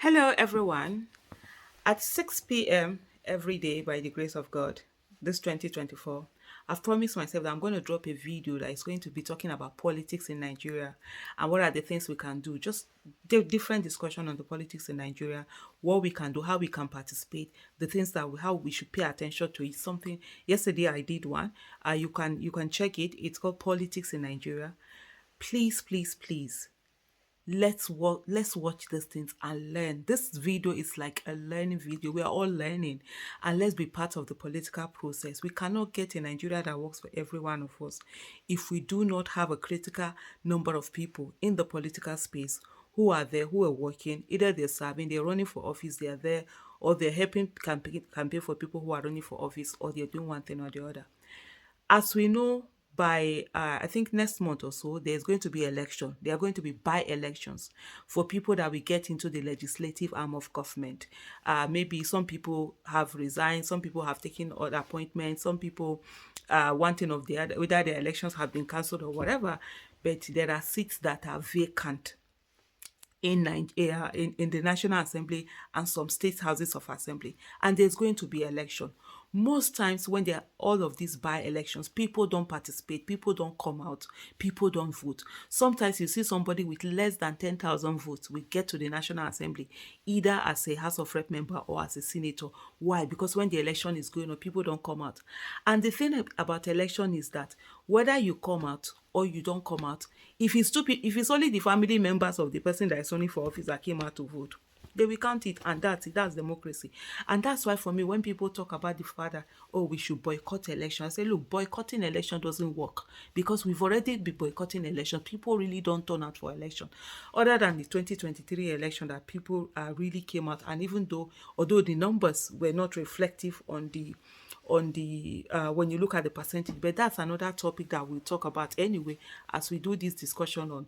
Hello, everyone. At 6 p.m. every day, by the grace of God, this 2024, I've promised myself that I'm going to drop a video that is going to be talking about politics in Nigeria and what are the things we can do. Just different discussion on the politics in Nigeria, what we can do, how we can participate, the things how we should pay attention to. It's something. Yesterday I did one. You can check it. It's called Politics in Nigeria. Please, please, please, let's watch these things and learn. This video is like a learning video. We are all learning, and let's be part of the political process. We cannot get a Nigeria that works for every one of us if we do not have a critical number of people in the political space who are there, who are working. Either they're serving, they're running for office, they're there, or they're helping campaign for people who are running for office, or they're doing one thing or the other. As we know, by I think next month or so, there's going to be election. There are going to be by-elections for people that we get into the legislative arm of government. Maybe some people have resigned, some people have taken other appointments, some people one thing of the other, whether the elections have been cancelled or whatever. But there are seats that are vacant in Nigeria, in the National Assembly and some state houses of assembly, and there's going to be election. Most times when there are all of these by-elections, people don't participate, people don't come out, people don't vote. Sometimes you see somebody with less than 10,000 votes will get to the National Assembly, either as a House of Rep member or as a senator. Why? Because when the election is going on, people don't come out. And the thing about election is that whether you come out or you don't come out, if it's only the family members of the person that is running for office that came out to vote, they will count it, and that's it. That's democracy. And that's why for me, when people talk about the fact that, oh, we should boycott election, I say, look, boycotting election doesn't work, because we've already been boycotting election. People really don't turn out for election, other than the 2023 election that people really came out. And even although the numbers were not reflective on the when you look at the percentage, but that's another topic that we'll talk about anyway as we do this discussion on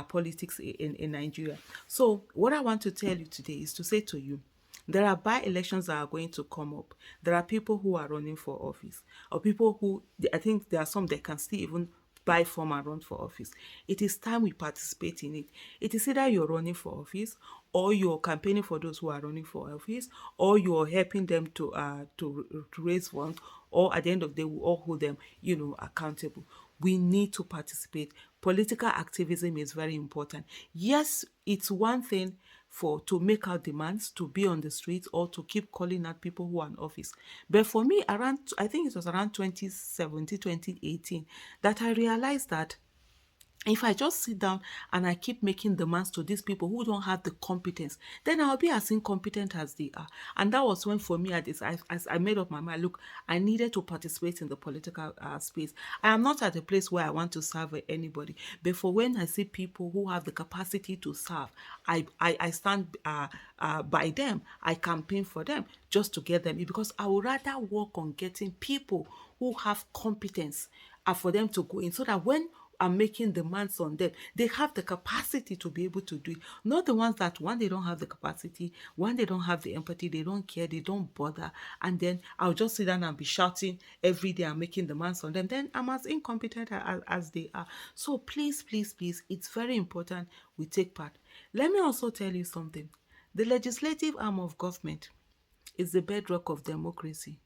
politics in Nigeria. So what I want to tell you today is to say to you, there are by-elections that are going to come up. There are people who are running for office, or people who, I think there are some that can still even buy form and run for office. It is time we participate in it. It is either you're running for office, or you're campaigning for those who are running for office, or you're helping them to raise funds, or at the end of the day, we all hold them, accountable. We need to participate. Political activism is very important. Yes, it's one thing to make out demands, to be on the streets, or to keep calling out people who are in office. But for me, I think it was around 2017, 2018, that I realized that if I just sit down and I keep making demands to these people who don't have the competence, then I'll be as incompetent as they are. And that was when, for me, as I made up my mind, look, I needed to participate in the political space. I am not at a place where I want to serve anybody, but for when I see people who have the capacity to serve, I stand by them. I campaign for them just to get them, because I would rather work on getting people who have competence for them to go in, so that when are making demands on them, they have the capacity to be able to do it. Not the ones that, one, they don't have the capacity, one, they don't have the empathy, they don't care, they don't bother, and then I'll just sit down and be shouting every day and making demands on them. Then I'm as incompetent as they are. So please, please, please, it's very important we take part. Let me also tell you something. The legislative arm of government is the bedrock of democracy.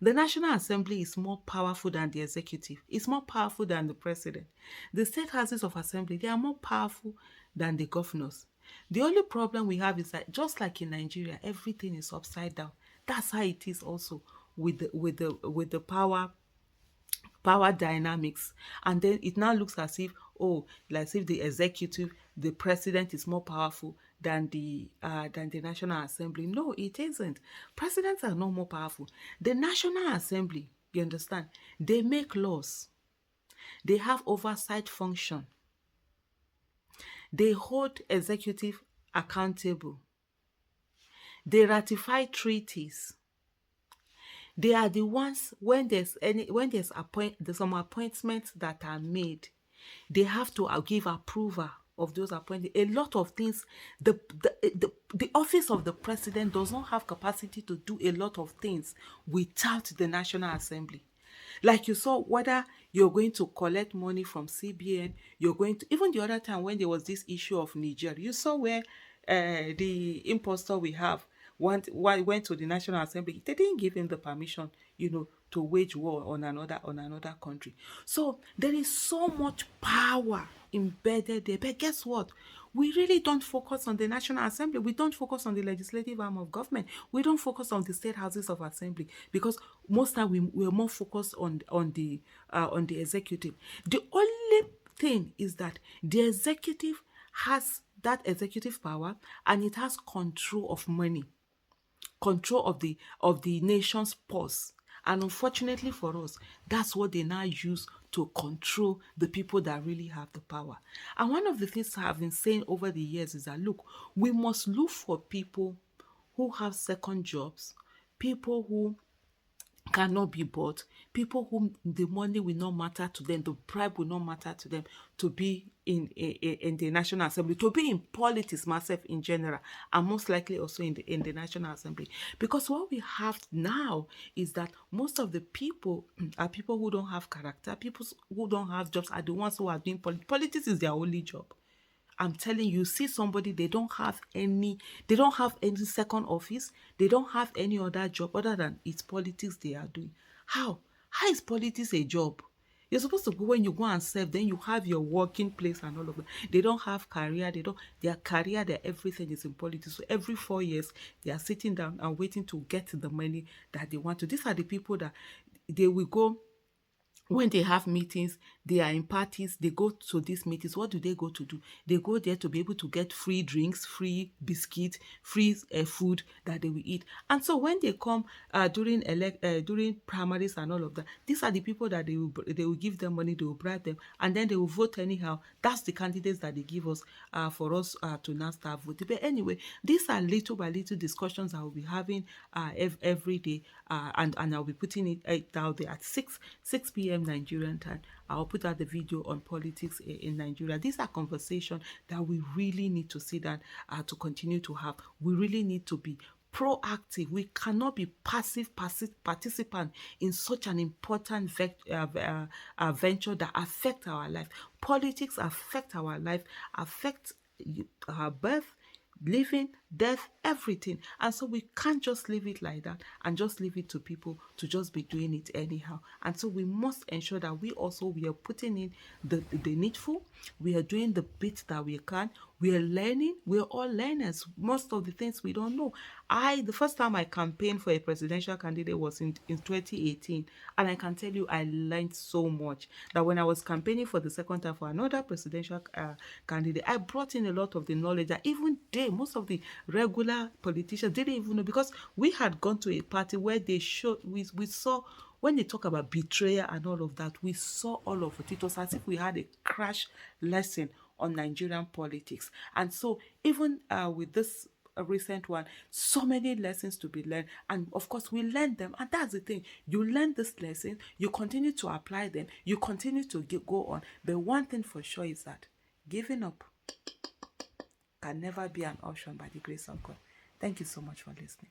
The National Assembly is more powerful than the executive. It's more powerful than the president. The state houses of assembly, they are more powerful than the governors. The only problem we have is that, just like in Nigeria, everything is upside down. That's how it is also with the power dynamics. And then it now looks as if, oh, like as if the executive, the president, is more powerful than the National Assembly. No, it isn't. Presidents are not more powerful. The National Assembly, you understand, they make laws, they have oversight function, they hold executive accountable, they ratify treaties. They are the ones, there's some appointments that are made, they have to give approval of those appointments. A lot of things, the office of the president does not have capacity to do a lot of things without the National Assembly. Like you saw, whether you're going to collect money from CBN, you're going to, even the other time when there was this issue of Niger, you saw where the impostor we have went to the National Assembly, they didn't give him the permission, to wage war on another country. So there is so much power embedded there. But guess what? We really don't focus on the National Assembly. We don't focus on the legislative arm of government. We don't focus on the state houses of assembly, because most time we're more focused on the executive. The only thing is that the executive has that executive power, and it has control of money, control of the nation's purse. And unfortunately for us, that's what they now use to control the people that really have the power. And one of the things I have been saying over the years is that, look, we must look for people who have second jobs, people who cannot be bought, people whom the money will not matter to them, the bribe will not matter to them, to be in the National Assembly, to be in politics myself in general, and most likely also in the National Assembly. Because what we have now is that most of the people are people who don't have character, people who don't have jobs are the ones who are doing politics. Politics is their only job. I'm telling you, see somebody, they don't have any second office, they don't have any other job other than it's politics they are doing. How? How is politics a job? You're supposed to go, when you go and serve, then you have your working place and all of that. They don't have career, their career, their everything is in politics. So every 4 years, they are sitting down and waiting to get the money that they want to. These are the people that they will go when they have meetings, they are in parties, they go to these meetings. What do? They go there to be able to get free drinks, free biscuits, free food that they will eat. And so when they come during primaries and all of that, these are the people that they will give them money, they will bribe them, and then they will vote anyhow. That's the candidates that they give us for us to now start voting. But anyway, these are little by little discussions I will be having every day, and I'll be putting it out there at 6 p.m. Nigerian time. I'll put out the video on politics in Nigeria. These are conversations that we really need to sit down to continue to have. We really need to be proactive. We cannot be passive participant in such an important venture that affect our life. Politics affect our life, affect our birth, living, death, everything. And so we can't just leave it like that and just leave it to people to just be doing it anyhow. And so we must ensure that we are putting in the needful. We are doing the bit that we can. We are learning. We are all learners. Most of the things we don't know. The first time I campaigned for a presidential candidate was in 2018. And I can tell you, I learned so much that when I was campaigning for the second time for another presidential candidate, I brought in a lot of the knowledge that even most of the regular politicians didn't even know, because we had gone to a party where we saw, when they talk about betrayal and all of that, we saw all of it. It was as if we had a crash lesson on Nigerian politics. And so even with this recent one, so many lessons to be learned, and of course we learn them, and that's the thing. You learn this lesson, you continue to apply them, you continue to go on. But one thing for sure is that giving up can never be an option by the grace of God. Thank you so much for listening.